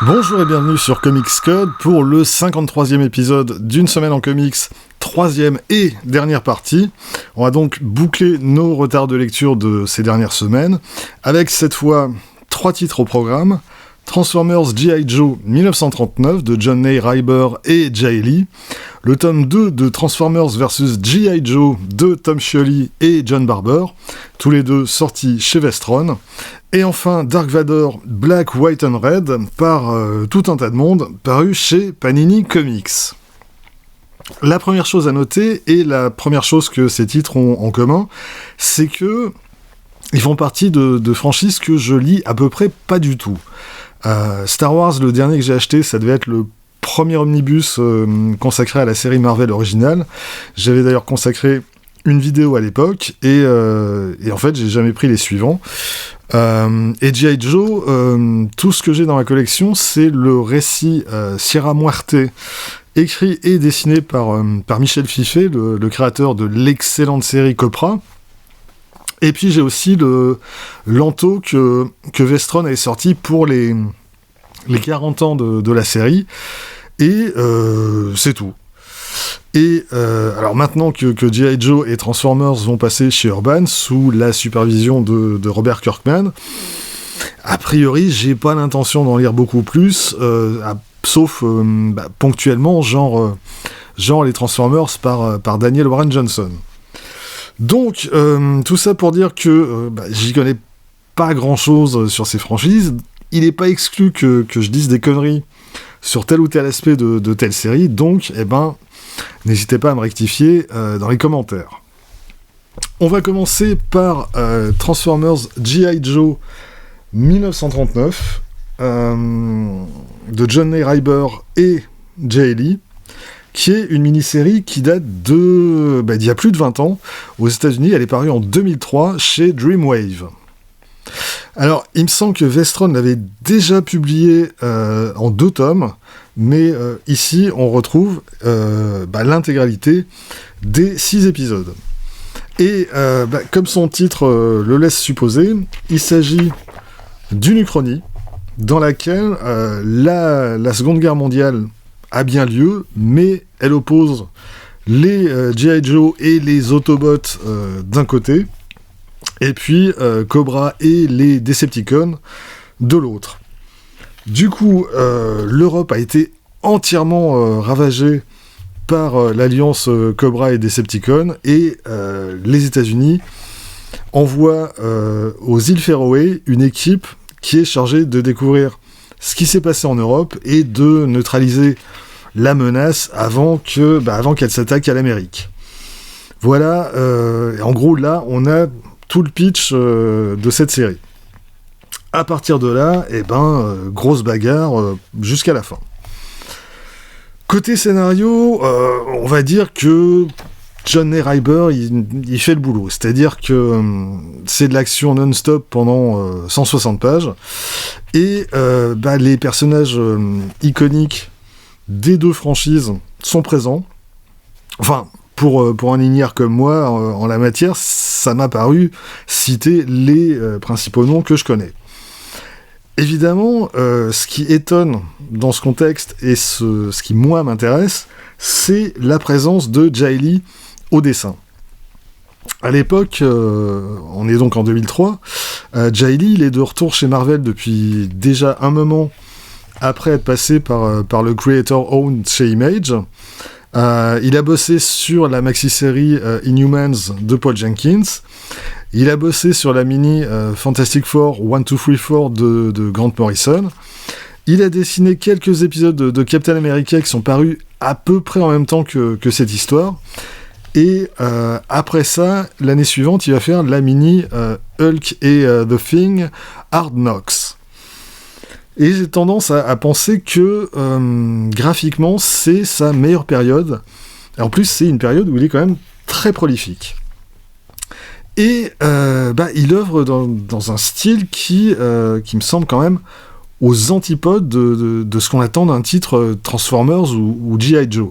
Bonjour et bienvenue sur Comics Code pour le 53e épisode d'une semaine en comics, troisième et dernière partie. On va donc boucler nos retards de lecture de ces dernières semaines, avec cette fois 3 titres au programme. Transformers G.I. Joe 1939 de John Neyrhyber et Jay Lee, le tome 2 de Transformers vs G.I. Joe de Tom Scioli et John Barber, tous les deux sortis chez Vestron, et enfin Dark Vador Black, White and Red par tout un tas de monde, paru chez Panini Comics. La première chose à noter, et la première chose que ces titres ont en commun, c'est que ils font partie de franchises que je lis à peu près pas du tout. Star Wars, le dernier que j'ai acheté, ça devait être le premier omnibus consacré à la série Marvel originale. J'avais d'ailleurs consacré une vidéo à l'époque, et en fait, j'ai jamais pris les suivants. Et G.I. Joe, tout ce que j'ai dans ma collection, c'est le récit Sierra Muerte, écrit et dessiné par Michel Fifé, le créateur de l'excellente série Copra. Et puis j'ai aussi l'Anto que Vestron avait sorti pour les 40 ans de la série, et c'est tout. Et alors maintenant que G.I. Joe et Transformers vont passer chez Urban, sous la supervision de Robert Kirkman, a priori j'ai pas l'intention d'en lire beaucoup plus, sauf ponctuellement, genre les Transformers par Daniel Warren Johnson. Donc, tout ça pour dire que j'y connais pas grand-chose sur ces franchises. Il n'est pas exclu que je dise des conneries sur tel ou tel aspect de telle série, donc, n'hésitez pas à me rectifier dans les commentaires. On va commencer par Transformers G.I. Joe 1939, de John Neyrhyber et Jay Lee, qui est une mini-série qui date d'il y a plus de 20 ans. Aux États-Unis, elle est parue en 2003 chez Dreamwave. Alors, il me semble que Vestron l'avait déjà publié en 2 tomes, mais ici, on retrouve l'intégralité des 6 épisodes. Et comme son titre le laisse supposer, il s'agit d'une uchronie dans laquelle la Seconde Guerre mondiale a bien lieu, mais elle oppose les G.I. Joe et les Autobots d'un côté, et puis Cobra et les Decepticons de l'autre. Du coup, l'Europe a été entièrement ravagée par l'alliance Cobra et Decepticons, et les États-Unis envoient aux îles Féroé une équipe qui est chargée de découvrir ce qui s'est passé en Europe et de neutraliser la menace avant qu'elle s'attaque à l'Amérique. Voilà, en gros là, on a tout le pitch de cette série. À partir de là, grosse bagarre jusqu'à la fin. Côté scénario, on va dire que John Neyrhyber, il fait le boulot. C'est-à-dire que c'est de l'action non-stop pendant 160 pages. Et les personnages iconiques des 2 franchises sont présents. Enfin, pour un ignare comme moi, en la matière, ça m'a paru citer les principaux noms que je connais. Évidemment, ce qui étonne dans ce contexte, et ce qui, moi, m'intéresse, c'est la présence de Jay Lee au dessin. À l'époque, on est donc en 2003, Jay Lee, il est de retour chez Marvel depuis déjà un moment, après être passé par le Creator Owned chez Image. Il a bossé sur la maxi-série Inhumans de Paul Jenkins. Il a bossé sur la mini Fantastic Four 1, 2, 3, 4 de Grant Morrison. Il a dessiné quelques épisodes de Captain America qui sont parus à peu près en même temps que cette histoire. Et après ça, l'année suivante, il va faire la mini Hulk et The Thing Hard Knocks. Et j'ai tendance à penser que graphiquement, c'est sa meilleure période. Et en plus, c'est une période où il est quand même très prolifique. Et il œuvre dans un style qui me semble quand même aux antipodes de ce qu'on attend d'un titre Transformers ou G.I. Joe.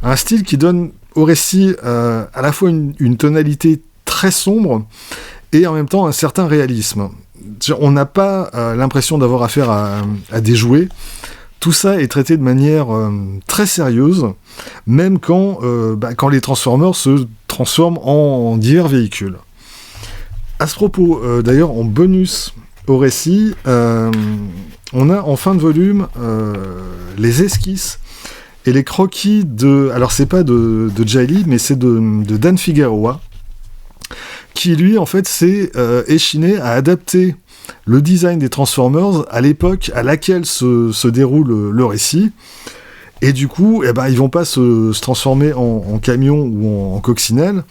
Un style qui donne au récit à la fois une tonalité très sombre et en même temps un certain réalisme. on n'a pas l'impression d'avoir affaire à des jouets. Tout ça est traité de manière très sérieuse, même quand les Transformers se transforment en divers véhicules. À ce propos, d'ailleurs, en bonus au récit, on a en fin de volume les esquisses et les croquis de... Alors, c'est pas de Jay Lee, mais c'est de Dan Figueroa, qui, lui, en fait, s'est échiné à adapter le design des Transformers à l'époque à laquelle se déroule le récit. Et du coup, ils vont pas se transformer en camion ou en coccinelle.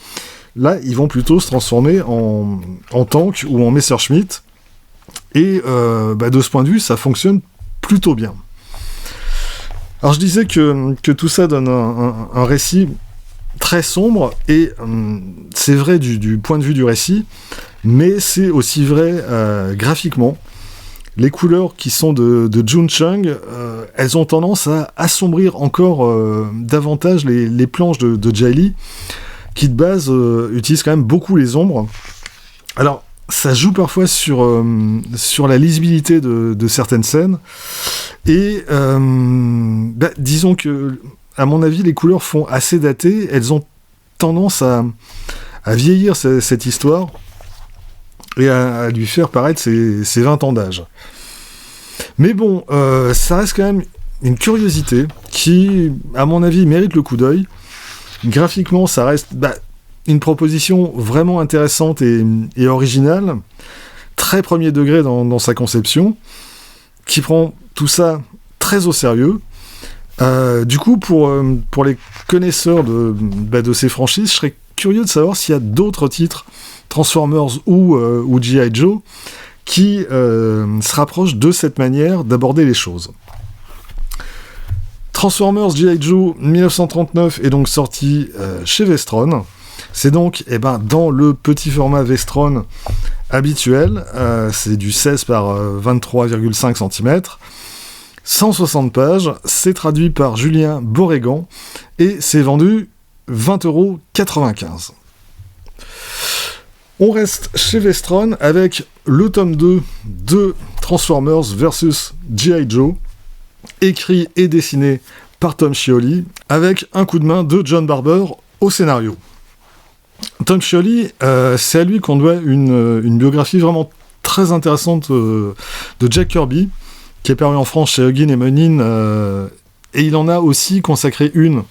Là, ils vont plutôt se transformer en tank ou en Messerschmitt. Et de ce point de vue, ça fonctionne plutôt bien. Alors, je disais que tout ça donne un récit très sombre, et c'est vrai du point de vue du récit, mais c'est aussi vrai graphiquement. Les couleurs qui sont de Jun Chung, elles ont tendance à assombrir encore davantage les planches de Jay Lee, qui de base utilise quand même beaucoup les ombres. Alors, ça joue parfois sur la lisibilité de certaines scènes, et disons que, à mon avis, les couleurs font assez dater, elles ont tendance à vieillir cette histoire, et à lui faire paraître ses 20 ans d'âge. Mais bon, ça reste quand même une curiosité qui, à mon avis, mérite le coup d'œil. Graphiquement, ça reste une proposition vraiment intéressante et originale, très premier degré dans sa conception, qui prend tout ça très au sérieux. Du coup, pour les connaisseurs de ces franchises, je serais curieux de savoir s'il y a d'autres titres Transformers ou G.I. Joe qui se rapprochent de cette manière d'aborder les choses. Transformers G.I. Joe 1939 est donc sorti chez Vestron. C'est donc dans le petit format Vestron habituel, c'est du 16 par 23,5 cm, 160 pages, c'est traduit par Julien Borrégan, et c'est vendu 20,95 €. On reste chez Vestron avec le tome 2 de Transformers vs G.I. Joe, écrit et dessiné par Tom Scioli, avec un coup de main de John Barber au scénario. Tom Scioli, c'est à lui qu'on doit une biographie vraiment très intéressante de Jack Kirby, qui est paru en France chez Huggin et Munin, et il en a aussi consacré une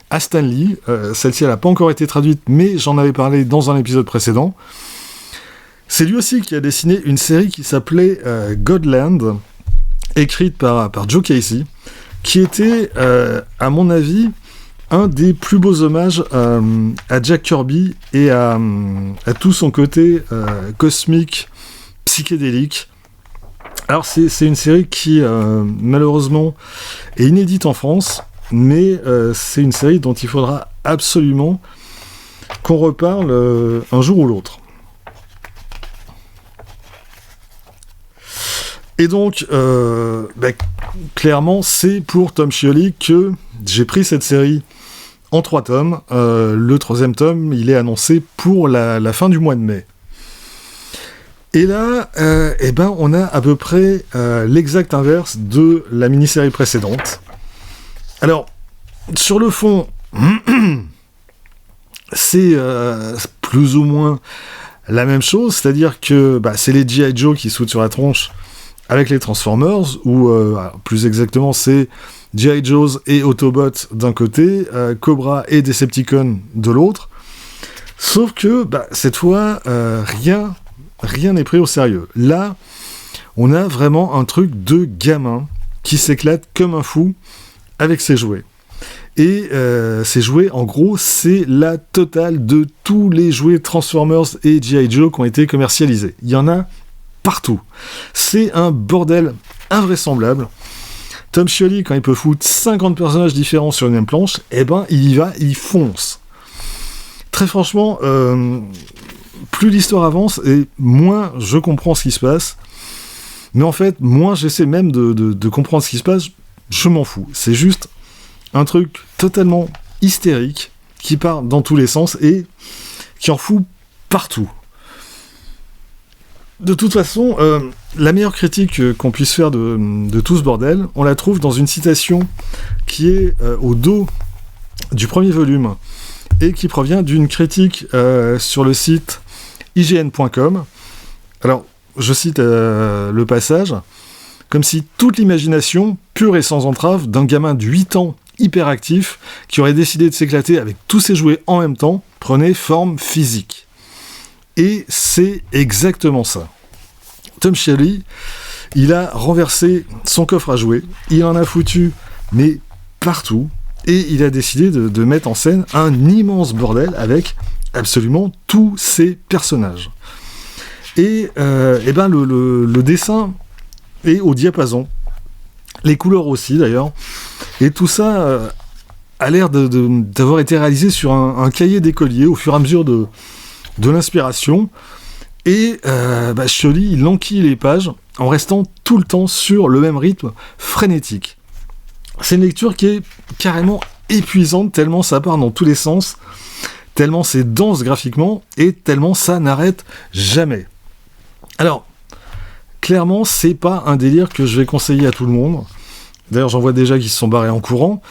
à Stan Lee. Celle-ci, elle n'a pas encore été traduite, mais j'en avais parlé dans un épisode précédent. C'est lui aussi qui a dessiné une série qui s'appelait Godland, écrite par Joe Casey, qui était, à mon avis, un des plus beaux hommages à Jack Kirby et à tout son côté cosmique, psychédélique. Alors, c'est une série qui, malheureusement, est inédite en France, mais c'est une série dont il faudra absolument qu'on reparle un jour ou l'autre. Et donc, clairement, c'est pour Tom Scioli que j'ai pris cette série en 3 tomes. Le 3e tome, il est annoncé pour la fin du mois de mai. Et là, on a à peu près l'exact inverse de la mini-série précédente. Alors, sur le fond, c'est plus ou moins la même chose, c'est-à-dire que c'est les G.I. Joe qui sautent sur la tronche avec les Transformers, ou plus exactement, c'est G.I. Joes et Autobots d'un côté, Cobra et Decepticon de l'autre. Sauf que, cette fois, rien n'est pris au sérieux. Là, on a vraiment un truc de gamin qui s'éclate comme un fou avec ses jouets. Et ces jouets, en gros, c'est la totale de tous les jouets Transformers et G.I. Joe qui ont été commercialisés. Il y en a partout. C'est un bordel invraisemblable. Tom Scioli, quand il peut foutre 50 personnages différents sur une même planche, il y va, il fonce. Très franchement, plus l'histoire avance, et moins je comprends ce qui se passe. Mais en fait, moins j'essaie même de comprendre ce qui se passe, je m'en fous. C'est juste un truc totalement hystérique, qui part dans tous les sens, et qui en fout partout. de toute façon, la meilleure critique qu'on puisse faire de tout ce bordel, on la trouve dans une citation qui est au dos du premier volume et qui provient d'une critique sur le site ign.com. Alors, je cite le passage. « Comme si toute l'imagination, pure et sans entrave, d'un gamin de 8 ans hyperactif qui aurait décidé de s'éclater avec tous ses jouets en même temps, prenait forme physique. » Et c'est exactement ça. Tom Scioli, il a renversé son coffre à jouets, il en a foutu, mais partout, et il a décidé de mettre en scène un immense bordel avec absolument tous ses personnages. Et ben le dessin est au diapason, les couleurs aussi d'ailleurs, et tout ça a l'air d'avoir été réalisé sur un cahier d'écolier au fur et à mesure de l'inspiration, et Scioli il enquille les pages en restant tout le temps sur le même rythme frénétique. C'est une lecture qui est carrément épuisante, tellement ça part dans tous les sens, tellement c'est dense graphiquement, et tellement ça n'arrête jamais. Alors, clairement, c'est pas un délire que je vais conseiller à tout le monde. D'ailleurs, j'en vois déjà qui se sont barrés en courant,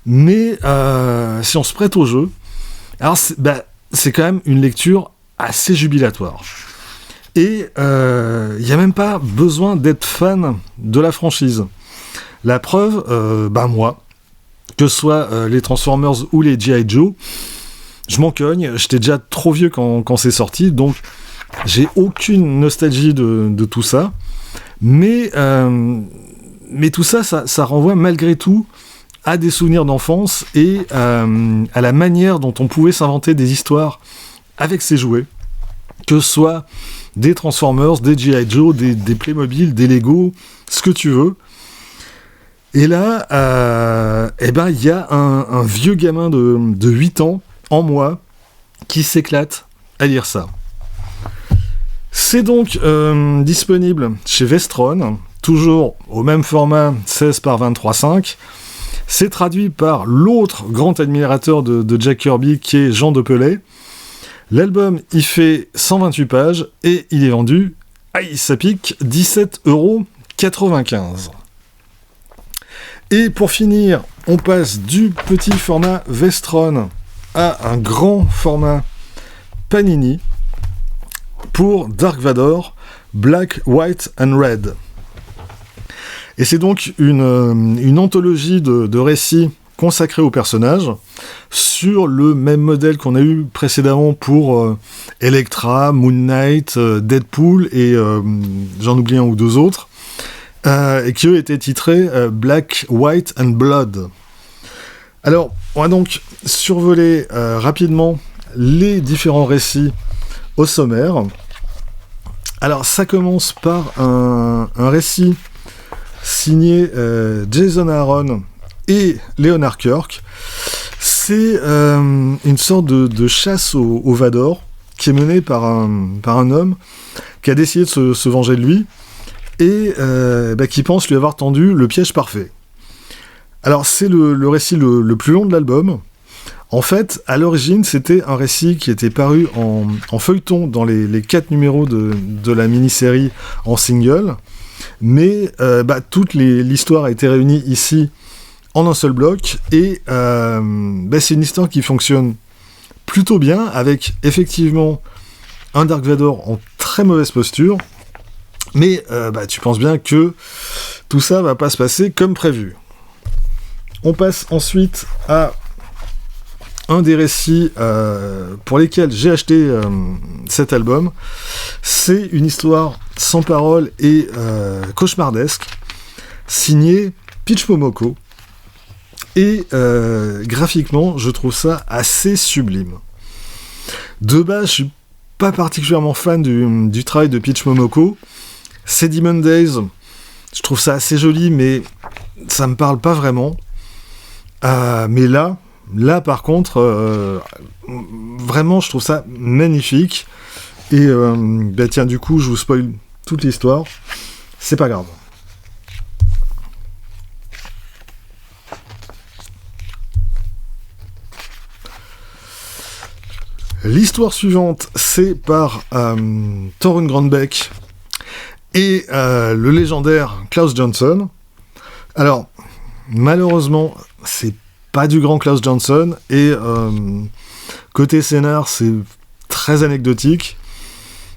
mais si on se prête au jeu, alors c'est quand même une lecture assez jubilatoire. Et il n'y a même pas besoin d'être fan de la franchise. La preuve, moi, que ce soit les Transformers ou les G.I. Joe, je m'en cogne, j'étais déjà trop vieux quand c'est sorti, donc j'ai aucune nostalgie de tout ça. Mais tout ça, ça renvoie malgré tout à des souvenirs d'enfance et à la manière dont on pouvait s'inventer des histoires avec ses jouets, que ce soit des Transformers, des G.I. Joe, des Playmobil, des Lego, ce que tu veux. Et là, il y a un vieux gamin de 8 ans, en moi, qui s'éclate à lire ça. C'est donc disponible chez Vestron, toujours au même format 16 par 23,5. C'est traduit par l'autre grand admirateur de Jack Kirby, qui est Jean Depelay. L'album, il fait 128 pages et il est vendu, ça pique, 17,95 €. Et pour finir, on passe du petit format Vestron à un grand format Panini pour Dark Vador, Black, White and Red. Et c'est donc une anthologie de récits consacrés aux personnages, sur le même modèle qu'on a eu précédemment pour Elektra, Moon Knight, Deadpool et j'en oublie un ou deux autres, et qui eux étaient titrés Black, White and Blood. Alors, on va donc survoler rapidement les différents récits au sommaire. Alors, ça commence par un récit signé Jason Aaron et Leonard Kirk. C'est une sorte de chasse au Vador qui est menée par un homme qui a décidé de se venger de lui et qui pense lui avoir tendu le piège parfait. Alors c'est le récit le plus long de l'album. En fait, à l'origine, c'était un récit qui était paru en feuilleton dans les 4 numéros de la mini-série en single, mais toute l'histoire a été réunie ici en un seul bloc, et c'est une histoire qui fonctionne plutôt bien, avec effectivement un Dark Vador en très mauvaise posture, mais tu penses bien que tout ça va pas se passer comme prévu. On passe ensuite à un des récits pour lesquels j'ai acheté cet album. C'est une histoire sans parole et cauchemardesque, signée Peach Momoko. Et graphiquement, je trouve ça assez sublime. De base, je suis pas particulièrement fan du travail de Peach Momoko. C'est Demon Days, je trouve ça assez joli, mais ça me parle pas vraiment. Mais là par contre, vraiment, je trouve ça magnifique. Et tiens, du coup, je vous spoil toute l'histoire. C'est pas grave. L'histoire suivante, c'est par Torunn Grønbekk et le légendaire Klaus Johnson. Alors, malheureusement, c'est pas du grand Klaus Johnson, et côté scénar, c'est très anecdotique.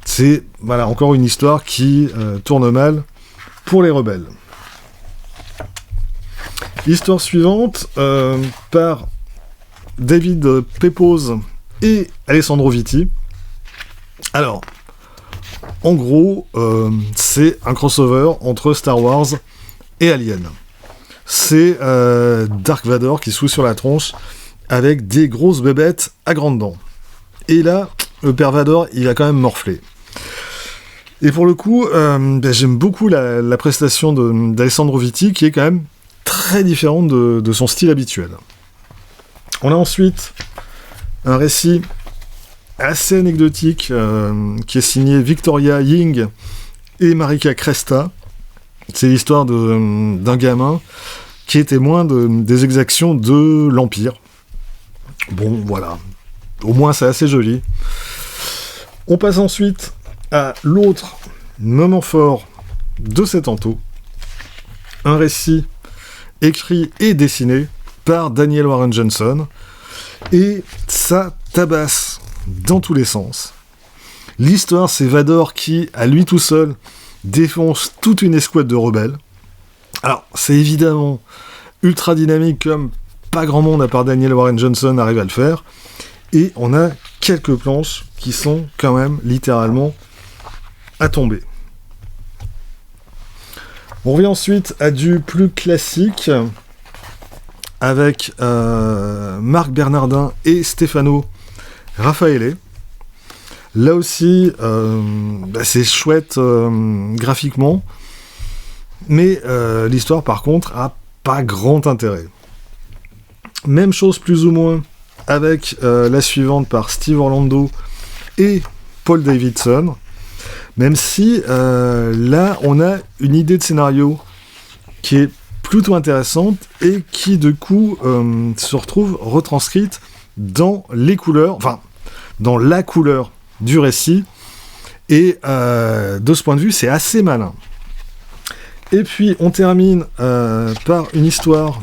C'est, voilà, encore une histoire qui tourne mal pour les rebelles. Histoire suivante, par David Pepose et Alessandro Vitti. Alors, en gros, c'est un crossover entre Star Wars et Alien. C'est Dark Vador qui se fout sur la tronche avec des grosses bébêtes à grandes dents. Et là, le père Vador, il a quand même morflé. Et pour le coup, j'aime beaucoup la prestation d'Alessandro Vitti, qui est quand même très différente de son style habituel. On a ensuite un récit assez anecdotique qui est signé Victoria Ying et Marika Cresta. C'est l'histoire d'un gamin qui est témoin des exactions de l'Empire. Bon, voilà. Au moins, c'est assez joli. On passe ensuite à l'autre moment fort de cet ento. Un récit écrit et dessiné par Daniel Warren Johnson. Et ça tabasse dans tous les sens. L'histoire, c'est Vador qui, à lui tout seul, défonce toute une escouade de rebelles. Alors, c'est évidemment ultra dynamique, comme pas grand monde à part Daniel Warren Johnson arrive à le faire. Et on a quelques planches qui sont quand même littéralement à tomber. On revient ensuite à du plus classique avec Marc Bernardin et Stefano Raffaele. Là aussi, c'est chouette graphiquement, mais l'histoire par contre a pas grand intérêt. Même chose plus ou moins avec la suivante par Steve Orlando et Paul Davidson, même si là on a une idée de scénario qui est plutôt intéressante et qui de coup se retrouve retranscrite dans les couleurs, enfin dans la couleur du récit, et de ce point de vue c'est assez malin. Et puis on termine par une histoire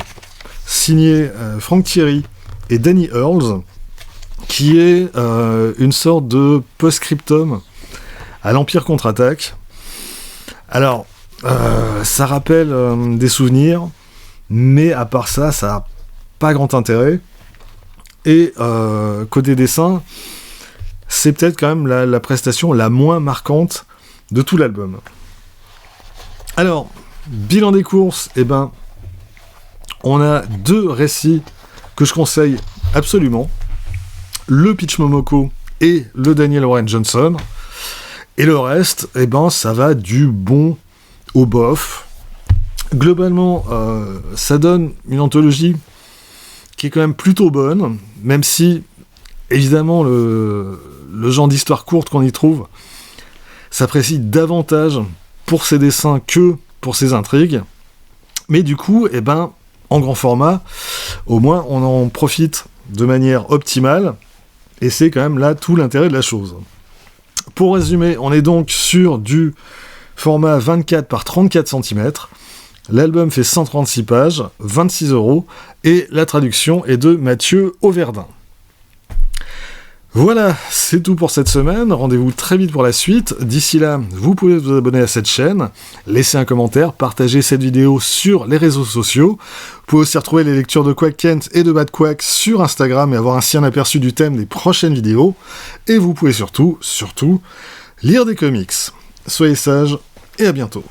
signée Frank Thierry et Danny Earls, qui est une sorte de post-scriptum à l'Empire contre-attaque. Alors, ça rappelle des souvenirs, mais à part ça, ça n'a pas grand intérêt. Et côté dessin, c'est peut-être quand même la prestation la moins marquante de tout l'album. Alors, bilan des courses, on a 2 récits que je conseille absolument. Le Pitch Momoko et le Daniel Warren Johnson. Et le reste, ça va du bon au bof. Globalement, ça donne une anthologie qui est quand même plutôt bonne, même si, évidemment, le genre d'histoire courte qu'on y trouve s'apprécie davantage pour ses dessins que pour ses intrigues. Mais du coup, en grand format, au moins on en profite de manière optimale, et c'est quand même là tout l'intérêt de la chose. Pour résumer, on est donc sur du format 24 par 34 cm, l'album fait 136 pages, 26 €, et la traduction est de Mathieu Auverdin. Voilà, c'est tout pour cette semaine, rendez-vous très vite pour la suite. D'ici là, vous pouvez vous abonner à cette chaîne, laisser un commentaire, partager cette vidéo sur les réseaux sociaux. Vous pouvez aussi retrouver les lectures de Quack Kent et de Bad Quack sur Instagram et avoir ainsi un aperçu du thème des prochaines vidéos. Et vous pouvez surtout, lire des comics. Soyez sages et à bientôt.